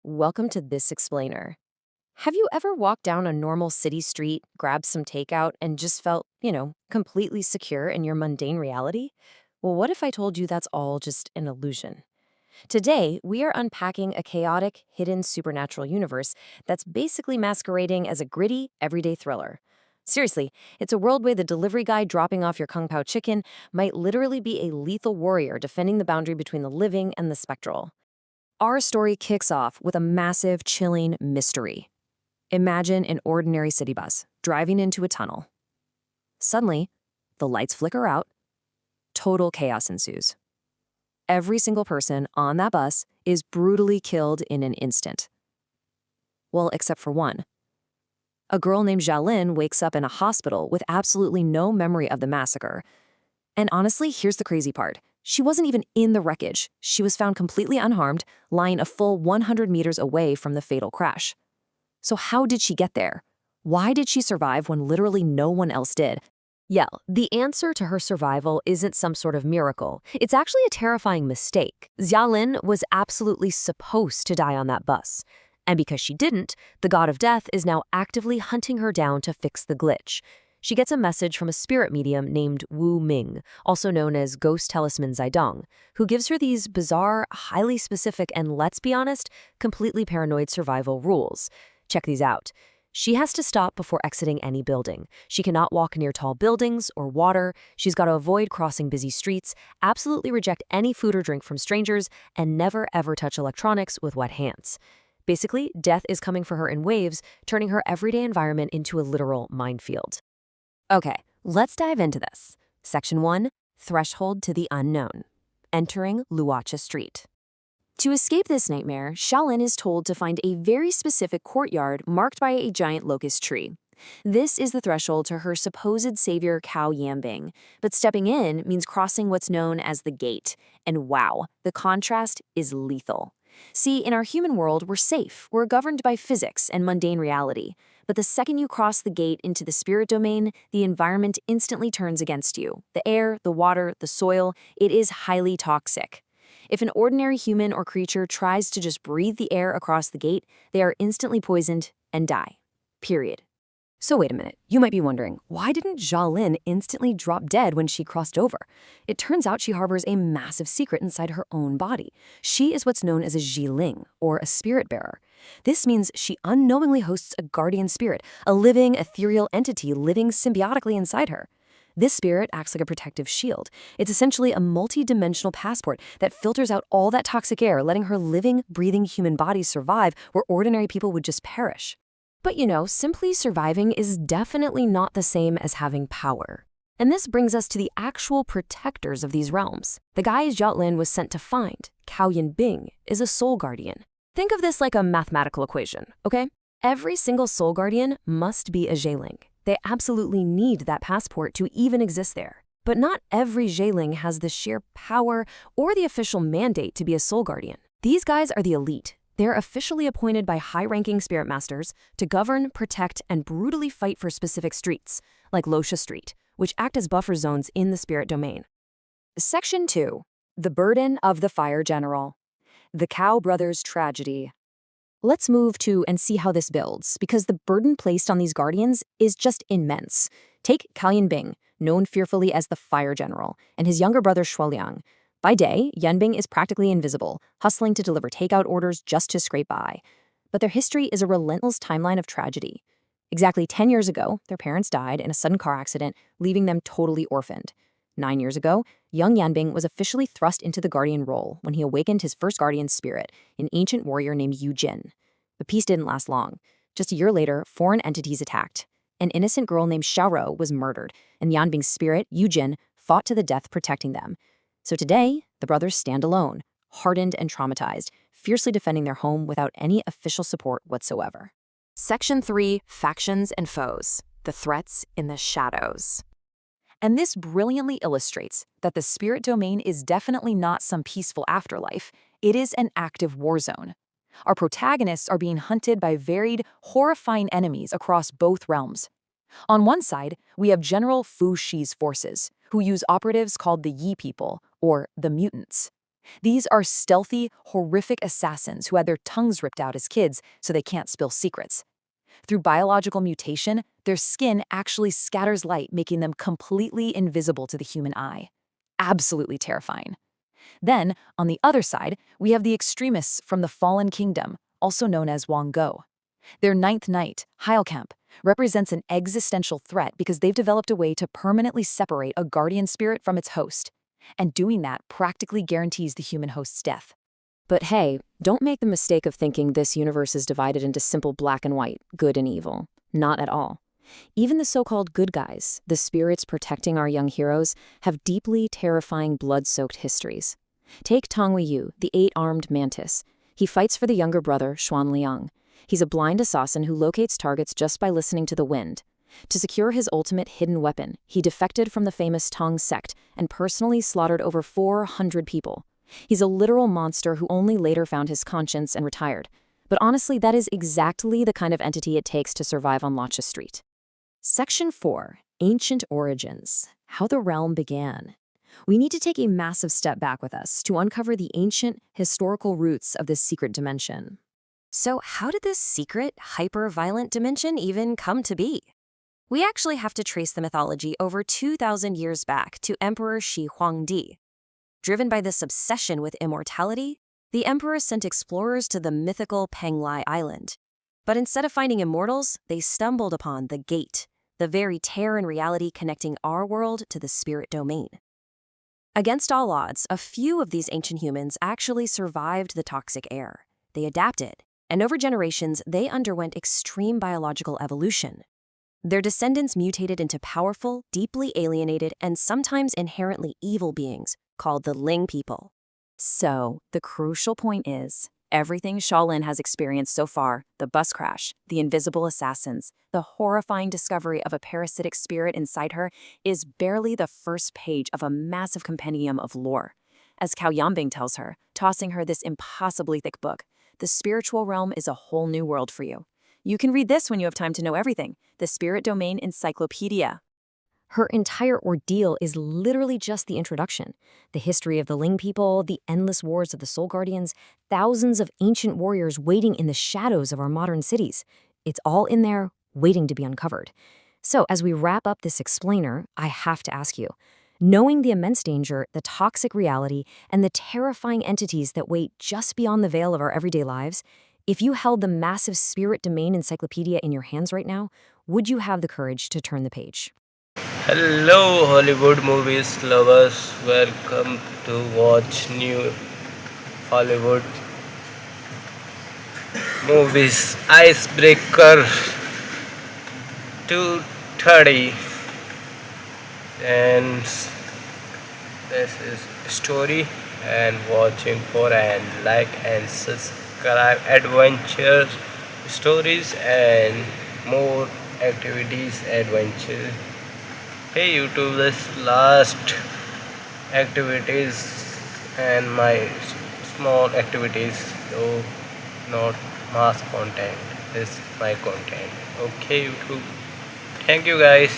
Welcome to This Explainer. Have you ever walked down a normal city street, grabbed some takeout, and just felt, completely secure in your mundane reality? Well, what if I told you that's all just an illusion? Today, we are unpacking a chaotic, hidden supernatural universe that's basically masquerading as a gritty, everyday thriller. Seriously, it's a world where the delivery guy dropping off your Kung Pao chicken might literally be a lethal warrior defending the boundary between the living and the spectral. Our story kicks off with a massive, chilling mystery. Imagine an ordinary city bus driving into a tunnel. Suddenly, the lights flicker out. Total chaos ensues. Every single person on that bus is brutally killed in an instant. Well, except for one. A girl named Jalin wakes up in a hospital with absolutely no memory of the massacre. And honestly, here's the crazy part. She wasn't even in the wreckage. She was found completely unharmed, lying a full 100 meters away from the fatal crash. So how did she get there? Why did she survive when literally no one else did? Yeah, the answer to her survival isn't some sort of miracle. It's actually a terrifying mistake. Xiaolin was absolutely supposed to die on that bus. And because she didn't, the god of death is now actively hunting her down to fix the glitch. She gets a message from a spirit medium named Wu Ming, also known as Ghost Talisman Zidong, who gives her these bizarre, highly specific, and let's be honest, completely paranoid survival rules. Check these out. She has to stop before exiting any building. She cannot walk near tall buildings or water. She's got to avoid crossing busy streets, absolutely reject any food or drink from strangers, and never ever touch electronics with wet hands. Basically, death is coming for her in waves, turning her everyday environment into a literal minefield. Okay, let's dive into this. Section 1, Threshold to the Unknown. Entering Luacha Street. To escape this nightmare, Xiaolin is told to find a very specific courtyard marked by a giant locust tree. This is the threshold to her supposed savior Cao Yanbing, but stepping in means crossing what's known as the gate. And wow, the contrast is lethal. See, in our human world, we're safe. We're governed by physics and mundane reality. But the second you cross the gate into the spirit domain, the environment instantly turns against you. The air, the water, the soil, it is highly toxic. If an ordinary human or creature tries to just breathe the air across the gate, they are instantly poisoned and die. Period. So wait a minute, you might be wondering, why didn't Jalin instantly drop dead when she crossed over? It turns out she harbors a massive secret inside her own body. She is what's known as a Jiling, or a spirit bearer. This means she unknowingly hosts a guardian spirit, a living, ethereal entity living symbiotically inside her. This spirit acts like a protective shield. It's essentially a multi-dimensional passport that filters out all that toxic air, letting her living, breathing human body survive where ordinary people would just perish. But simply surviving is definitely not the same as having power. And this brings us to the actual protectors of these realms. The guy Xiaolin was sent to find, Cao Yanbing, is a soul guardian. Think of this like a mathematical equation, okay? Every single soul guardian must be a Jiling. They absolutely need that passport to even exist there. But not every Jiling has the sheer power or the official mandate to be a soul guardian. These guys are the elite. They're officially appointed by high-ranking spirit masters to govern, protect, and brutally fight for specific streets, like Luacha Street, which act as buffer zones in the spirit domain. Section 2. The Burden of the Fire General. The Cao Brothers Tragedy. Let's move to and see how this builds, because the burden placed on these guardians is just immense. Take Cao Yanbing, known fearfully as the Fire General, and his younger brother Shuoliang. By day, Yanbing is practically invisible, hustling to deliver takeout orders just to scrape by. But their history is a relentless timeline of tragedy. Exactly 10 years ago, their parents died in a sudden car accident, leaving them totally orphaned. 9 years ago, young Yanbing was officially thrust into the guardian role when he awakened his first guardian spirit, an ancient warrior named Yu Jin. The peace didn't last long. Just a year later, foreign entities attacked. An innocent girl named Xiaoro was murdered, and Yanbing's spirit, Yu Jin, fought to the death protecting them. So today, the brothers stand alone, hardened and traumatized, fiercely defending their home without any official support whatsoever. Section 3, Factions and Foes, the Threats in the Shadows. And this brilliantly illustrates that the spirit domain is definitely not some peaceful afterlife. It is an active war zone. Our protagonists are being hunted by varied, horrifying enemies across both realms. On one side, we have General Fu Shi's forces, who use operatives called the Yi people, or the mutants. These are stealthy, horrific assassins who had their tongues ripped out as kids so they can't spill secrets. Through biological mutation, their skin actually scatters light, making them completely invisible to the human eye. Absolutely terrifying. Then, on the other side, we have the extremists from the Fallen Kingdom, also known as Wongo. Their ninth knight, Heilkamp, represents an existential threat because they've developed a way to permanently separate a guardian spirit from its host. And doing that practically guarantees the human host's death. But hey, don't make the mistake of thinking this universe is divided into simple black and white, good and evil. Not at all. Even the so-called good guys, the spirits protecting our young heroes, have deeply terrifying blood-soaked histories. Take Tong Wei-yu, the eight-armed mantis. He fights for the younger brother, Xuan Liang. He's a blind assassin who locates targets just by listening to the wind. To secure his ultimate hidden weapon, he defected from the famous Tong sect and personally slaughtered over 400 people. He's a literal monster who only later found his conscience and retired. But honestly, that is exactly the kind of entity it takes to survive on Lotcha Street. Section 4. Ancient Origins. How the Realm Began. We need to take a massive step back with us to uncover the ancient, historical roots of this secret dimension. So how did this secret, hyper-violent dimension even come to be? We actually have to trace the mythology over 2,000 years back to Emperor Shi Huangdi. Driven by this obsession with immortality, the emperor sent explorers to the mythical Penglai Island. But instead of finding immortals, they stumbled upon the Gate, the very tear in reality connecting our world to the spirit domain. Against all odds, a few of these ancient humans actually survived the toxic air. They adapted, and over generations, they underwent extreme biological evolution. Their descendants mutated into powerful, deeply alienated, and sometimes inherently evil beings called the Ling people. So, the crucial point is, everything Shaolin has experienced so far, the bus crash, the invisible assassins, the horrifying discovery of a parasitic spirit inside her, is barely the first page of a massive compendium of lore. As Cao Yambing tells her, tossing her this impossibly thick book, the spiritual realm is a whole new world for you. You can read this when you have time to know everything, the Spirit Domain Encyclopedia. Her entire ordeal is literally just the introduction. The history of the Ling people, the endless wars of the Soul Guardians, thousands of ancient warriors waiting in the shadows of our modern cities. It's all in there, waiting to be uncovered. So, as we wrap up this explainer, I have to ask you, knowing the immense danger, the toxic reality, and the terrifying entities that wait just beyond the veil of our everyday lives, if you held the massive Spirit Domain Encyclopedia in your hands right now, would you have the courage to turn the page? Hello Hollywood movies lovers, welcome to watch new Hollywood movies. Icebreaker 230, and this is story and watching for and like and subscribe adventure stories and more activities adventure. Hey YouTube, this last activities and my small activities, though not mass content, is my content. Okay YouTube, thank you guys.